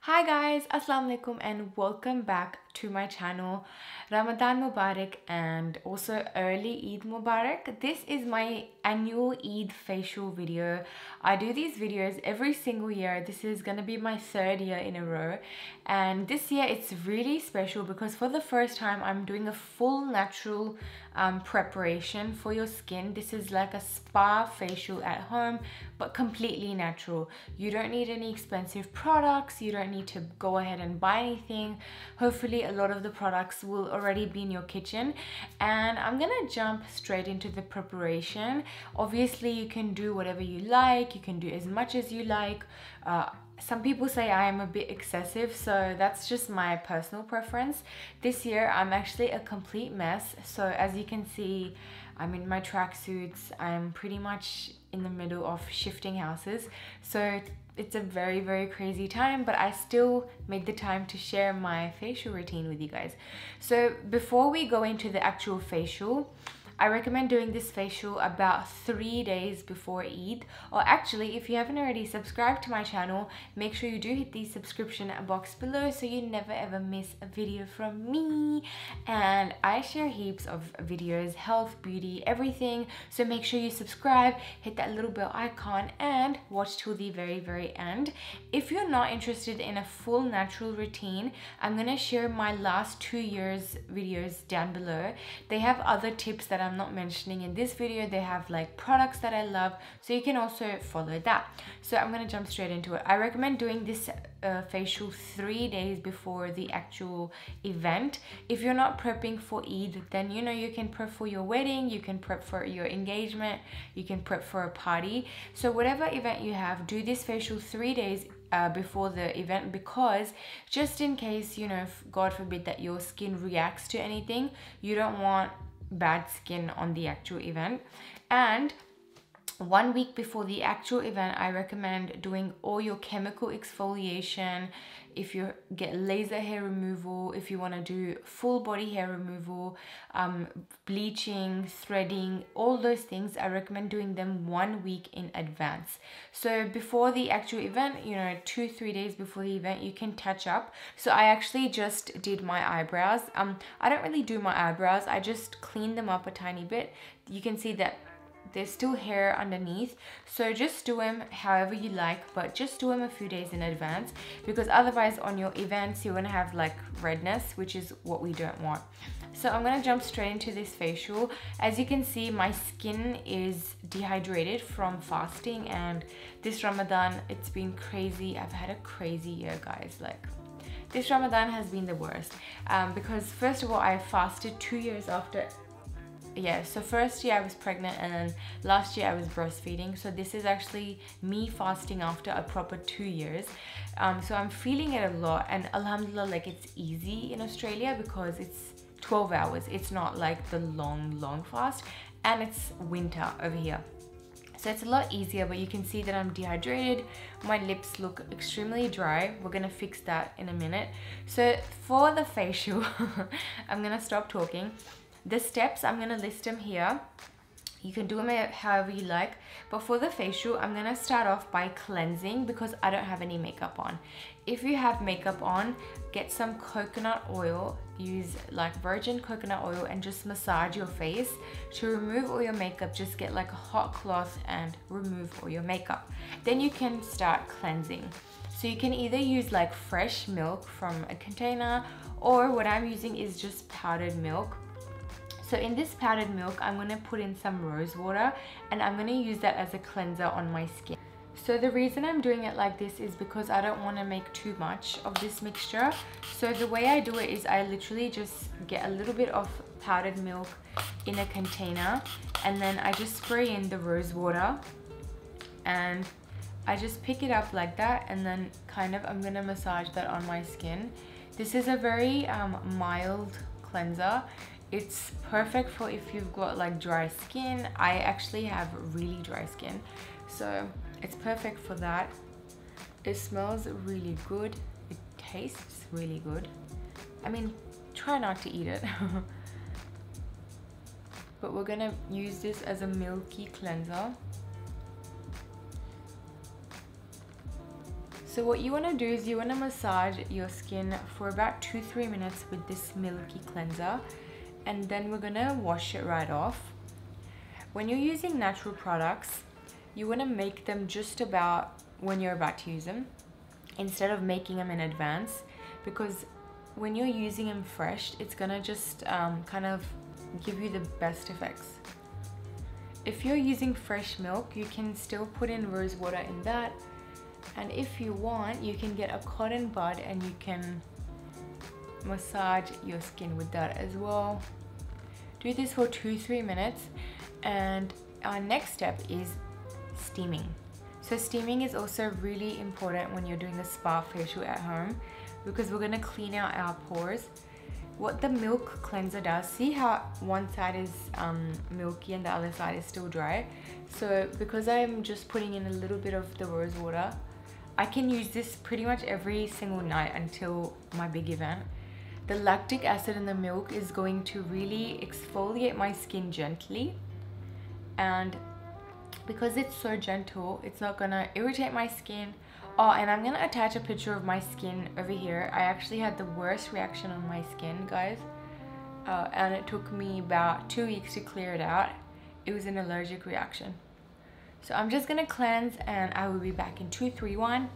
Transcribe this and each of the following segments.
Hi guys, Assalamu alaikum and welcome back to my channel. Ramadan Mubarak and also early Eid Mubarak. This is my annual Eid facial video. I do these videos every single year. This is gonna be my third year in a row, and this year it's really special because for the first time I'm doing a full natural preparation for your skin. This is like a spa facial at home, but completely natural. You don't need any expensive products. You don't need to go ahead and buy anything. Hopefully a lot of the products will already be in your kitchen, and I'm gonna jump straight into the preparation. Obviously you can do whatever you like. You can do as much as you like. Some people say I am a bit excessive, so that's just my personal preference. This year I'm actually a complete mess. So as you can see, I'm in my tracksuits. I'm pretty much in the middle of shifting houses. So it's a very crazy time, but I still made the time to share my facial routine with you guys. So before we go into the actual facial, I recommend doing this facial about 3 days before Eid. Or actually, if you haven't already subscribed to my channel, make sure you do hit the subscription box below so you never ever miss a video from me. And I share heaps of videos, health, beauty, everything. So make sure you subscribe, hit that little bell icon and watch till the very end. If you're not interested in a full natural routine, I'm gonna share my last 2 years videos down below. They have other tips that I'm not mentioning in this video. They have like products that I love, so you can also follow that. So I'm gonna jump straight into it. I recommend doing this facial 3 days before the actual event. If you're not prepping for Eid, then you know you can prep for your wedding, you can prep for your engagement, you can prep for a party. So whatever event you have, do this facial 3 days before the event, because just in case, you know, God forbid that your skin reacts to anything, you don't want bad skin on the actual event. And 1 week before the actual event, I recommend doing all your chemical exfoliation. If you get laser hair removal, if you want to do full body hair removal, bleaching, threading, all those things, I recommend doing them 1 week in advance. So before the actual event, you know, 2-3 days before the event, you can touch up. So I actually just did my eyebrows. I don't really do my eyebrows. I just clean them up a tiny bit. You can see that there's still hair underneath, so just do them however you like, but just do them a few days in advance, because otherwise on your events you're gonna have like redness, which is what we don't want. So I'm gonna jump straight into this facial. As you can see, my skin is dehydrated from fasting, and this Ramadan, it's been crazy. I've had a crazy year, guys. Like, this Ramadan has been the worst, because first of all, I fasted 2 years after. Yeah, so first year I was pregnant, and then last year I was breastfeeding. So this is actually me fasting after a proper 2 years. So I'm feeling it a lot, and alhamdulillah, like, it's easy in Australia because it's 12 hours. It's not like the long fast, and it's winter over here. So it's a lot easier, but you can see that I'm dehydrated. My lips look extremely dry. We're gonna fix that in a minute. So for the facial, I'm gonna stop talking. The steps, I'm gonna list them here. You can do them however you like, but for the facial, I'm gonna start off by cleansing because I don't have any makeup on. If you have makeup on, get some coconut oil. Use like virgin coconut oil and just massage your face. To remove all your makeup, just get like a hot cloth and remove all your makeup. Then you can start cleansing. So you can either use like fresh milk from a container, or what I'm using is just powdered milk. So in this powdered milk, I'm gonna put in some rose water, and I'm gonna use that as a cleanser on my skin. So the reason I'm doing it like this is because I don't wanna make too much of this mixture. So the way I do it is I literally just get a little bit of powdered milk in a container, and then I just spray in the rose water, and I just pick it up like that, and then kind of I'm gonna massage that on my skin. This is a very mild cleanser. It's perfect for if you've got like dry skin. I actually have really dry skin, so it's perfect for that. It smells really good. It tastes really good. I mean, try not to eat it. But we're gonna use this as a milky cleanser. So what you want to do is you want to massage your skin for about 2-3 minutes with this milky cleanser, and then we're gonna wash it right off. When you're using natural products, you want to make them just about when you're about to use them instead of making them in advance, because when you're using them fresh, it's gonna just kind of give you the best effects. If you're using fresh milk, you can still put in rose water in that, and if you want, you can get a cotton bud and you can massage your skin with that as well. Do this for 2-3 minutes, and our next step is steaming. So steaming is also really important when you're doing a spa facial at home, because we're gonna clean out our pores. What the milk cleanser does, see how one side is milky and the other side is still dry? So because I'm just putting in a little bit of the rose water, I can use this pretty much every single night until my big event. The lactic acid in the milk is going to really exfoliate my skin gently, and because it's so gentle, it's not gonna irritate my skin. Oh, and I'm gonna attach a picture of my skin over here. I actually had the worst reaction on my skin, guys, and it took me about 2 weeks to clear it out. It was an allergic reaction. So I'm just gonna cleanse, and I will be back in 2, 3, 1.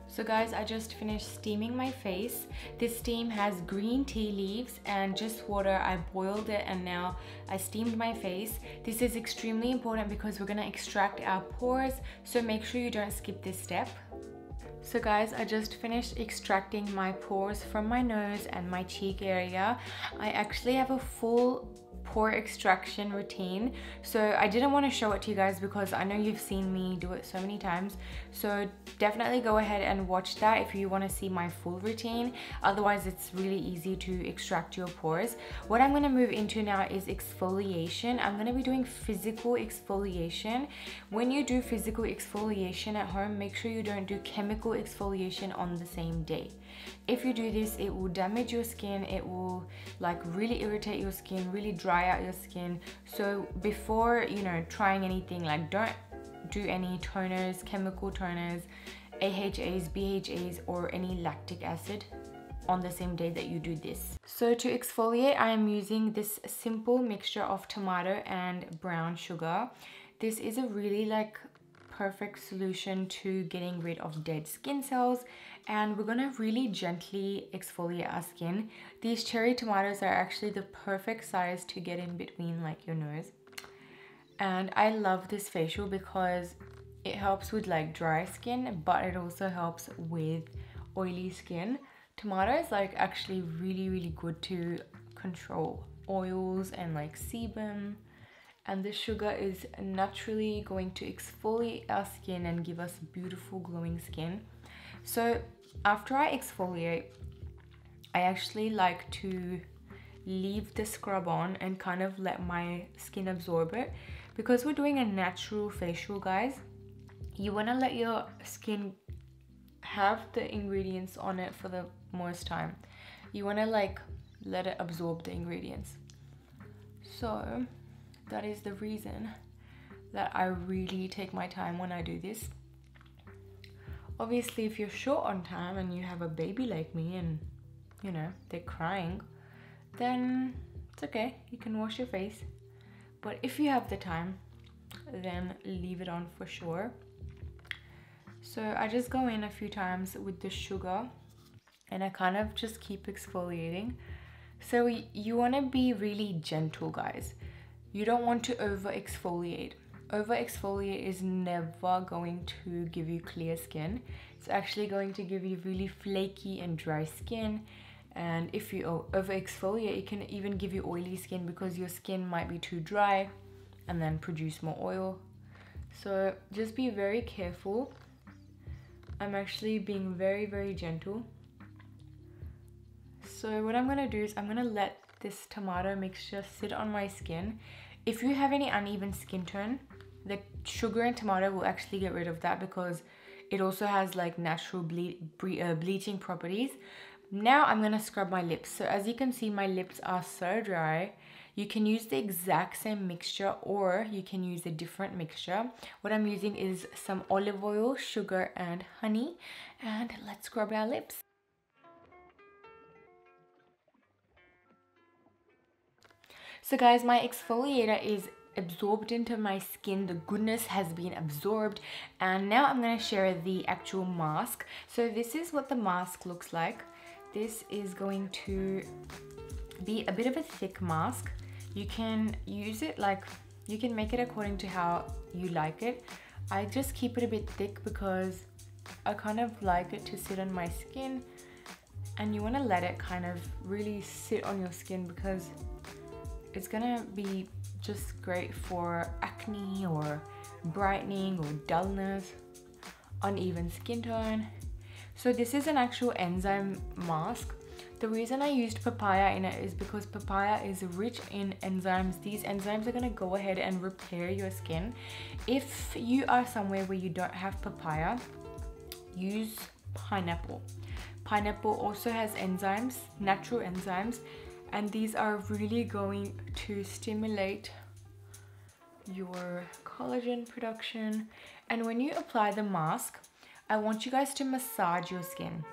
So guys, I just finished steaming my face. This steam has green tea leaves and just water. I boiled it and now I steamed my face. This is extremely important because we're gonna extract our pores, so make sure you don't skip this step. So guys, I just finished extracting my pores from my nose and my cheek area. I actually have a full pore extraction routine, so I didn't want to show it to you guys because I know you've seen me do it so many times. So definitely go ahead and watch that if you want to see my full routine. Otherwise, it's really easy to extract your pores. What I'm going to move into now is exfoliation. I'm going to be doing physical exfoliation. When you do physical exfoliation at home, make sure you don't do chemical exfoliation on the same day. If you do this, it will damage your skin. It will like really irritate your skin, really dry out your skin. So before, you know, trying anything, like don't do any toners, chemical toners, AHAs, BHAs, or any lactic acid on the same day that you do this. So to exfoliate, I am using this simple mixture of tomato and brown sugar. This is a really like perfect solution to getting rid of dead skin cells, and we're gonna really gently exfoliate our skin. These cherry tomatoes are actually the perfect size to get in between like your nose. And I love this facial because it helps with like dry skin, but it also helps with oily skin. Tomato is like actually really good to control oils and like sebum. And the sugar is naturally going to exfoliate our skin and give us beautiful glowing skin. So after I exfoliate, I actually like to leave the scrub on and kind of let my skin absorb it. Because we're doing a natural facial, guys, you want to let your skin have the ingredients on it for the most time. You want to like let it absorb the ingredients. So that is the reason that I really take my time when I do this. Obviously, if you're short on time and you have a baby like me and, you know, they're crying, then it's okay. You can wash your face. But if you have the time, then leave it on for sure. So I just go in a few times with the sugar and I kind of just keep exfoliating. So you want to be really gentle, guys. You don't want to over exfoliate. Over exfoliate is never going to give you clear skin. It's actually going to give you really flaky and dry skin. And if you over exfoliate, it can even give you oily skin because your skin might be too dry and then produce more oil. So just be very careful. I'm actually being very gentle. So what I'm gonna do is I'm gonna let this tomato mixture sit on my skin. If you have any uneven skin tone, the sugar and tomato will actually get rid of that because it also has like natural bleaching properties. Now I'm gonna scrub my lips. So as you can see, my lips are so dry. You can use the exact same mixture or you can use a different mixture. What I'm using is some olive oil, sugar and honey, and let's scrub our lips. So guys, my exfoliator is absorbed into my skin. The goodness has been absorbed, and now I'm going to share the actual mask. So this is what the mask looks like. This is going to be a bit of a thick mask. You can use it like, you can make it according to how you like it. I just keep it a bit thick because I kind of like it to sit on my skin, and you want to let it kind of really sit on your skin because it's gonna be just great for acne or brightening or dullness, uneven skin tone. So this is an actual enzyme mask. The reason I used papaya in it is because papaya is rich in enzymes. These enzymes are gonna go ahead and repair your skin. If you are somewhere where you don't have papaya, use pineapple. Pineapple also has enzymes, natural enzymes, and these are really going to stimulate your collagen production. And when you apply the mask, I want you guys to massage your skin.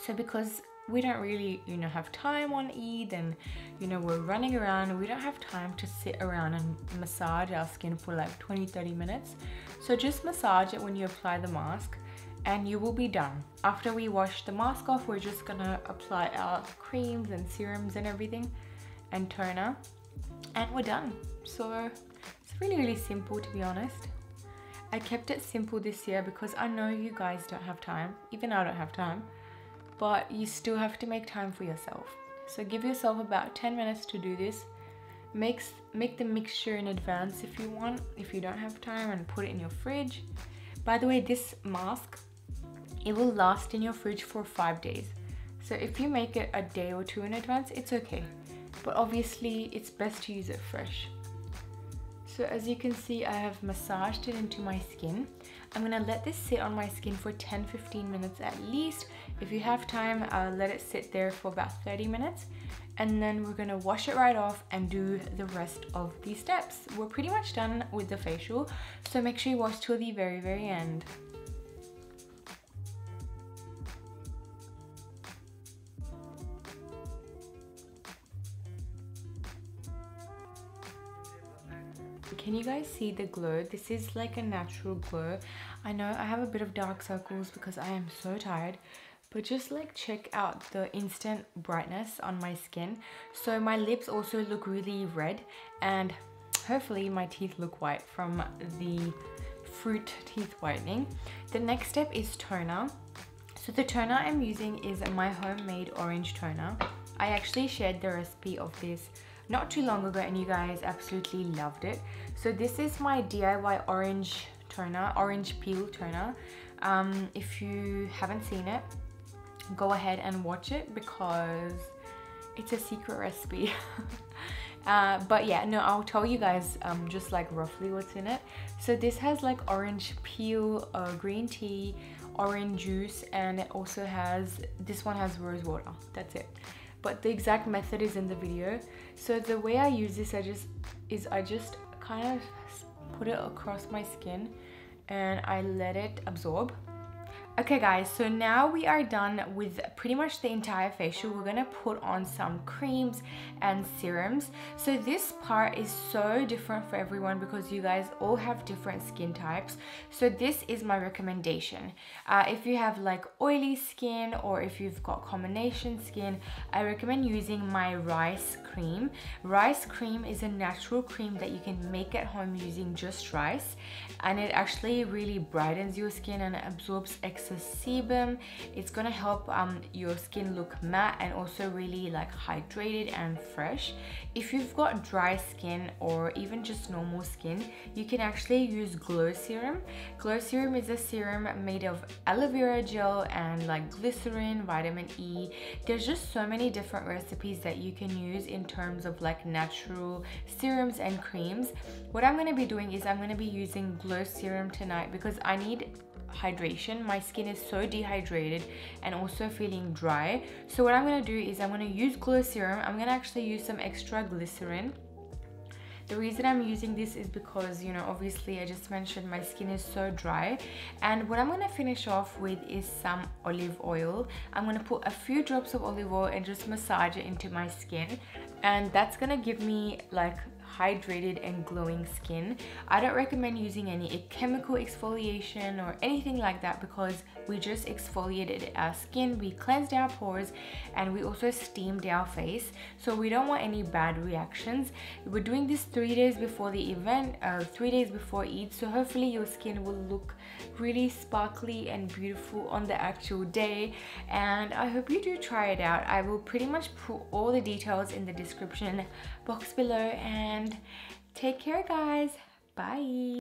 So because we don't really, have time on Eid, and we're running around, we don't have time to sit around and massage our skin for like 20-30 minutes. So just massage it when you apply the mask, and you will be done. After we wash the mask off, we're just gonna apply our creams and serums and everything and toner, and we're done. So it's really simple, to be honest. I kept it simple this year because I know you guys don't have time, even I don't have time, but you still have to make time for yourself. So give yourself about 10 minutes to do this. Make the mixture in advance if you want, if you don't have time, and put it in your fridge. By the way, this mask, it will last in your fridge for 5 days. So if you make it a day or two in advance, it's okay. But obviously, it's best to use it fresh. So as you can see, I have massaged it into my skin. I'm gonna let this sit on my skin for 10-15 minutes at least. If you have time, let it sit there for about 30 minutes. And then we're gonna wash it right off and do the rest of these steps. We're pretty much done with the facial, so make sure you watch till the very end. Can you guys see the glow? This is like a natural glow. I know I have a bit of dark circles because I am so tired, but just like check out the instant brightness on my skin. So my lips also look really red, and hopefully my teeth look white from the fruit teeth whitening. The next step is toner. So the toner I'm using is my homemade orange toner. I actually shared the recipe of this not too long ago and you guys absolutely loved it. So this is my DIY orange toner, orange peel toner. If you haven't seen it, go ahead and watch it because it's a secret recipe. But yeah, no, I'll tell you guys just like roughly what's in it. So this has like orange peel, green tea, orange juice, and it also has, this one has rose water. That's it. But the exact method is in the video. So the way I use this, I just kind of put it across my skin and I let it absorb. Okay guys, so now we are done with pretty much the entire facial. We're gonna put on some creams and serums. So this part is so different for everyone because you guys all have different skin types. So this is my recommendation. If you have like oily skin or if you've got combination skin, I recommend using my rice cream. Rice cream is a natural cream that you can make at home using just rice, and it actually really brightens your skin and absorbs exfoliate versus sebum. It's gonna help your skin look matte and also really like hydrated and fresh. If you've got dry skin or even just normal skin, you can actually use glow serum. Glow serum is a serum made of aloe vera gel and like glycerin, vitamin E. There's just so many different recipes that you can use in terms of like natural serums and creams. What I'm going to be doing is I'm going to be using glow serum tonight because I need hydration. My skin is so dehydrated and also feeling dry. So what I'm going to do is I'm going to use glow serum. I'm going to actually use some extra glycerin. The reason I'm using this is because, you know, obviously I just mentioned my skin is so dry. And what I'm going to finish off with is some olive oil. I'm going to put a few drops of olive oil and just massage it into my skin. And that's going to give me like hydrated and glowing skin. I don't recommend using any chemical exfoliation or anything like that because we just exfoliated our skin, we cleansed our pores, and we also steamed our face. So we don't want any bad reactions. We're doing this 3 days before the event, 3 days before Eid, so hopefully your skin will look really sparkly and beautiful on the actual day. And I hope you do try it out. I will pretty much put all the details in the description box below, and take care guys. Bye.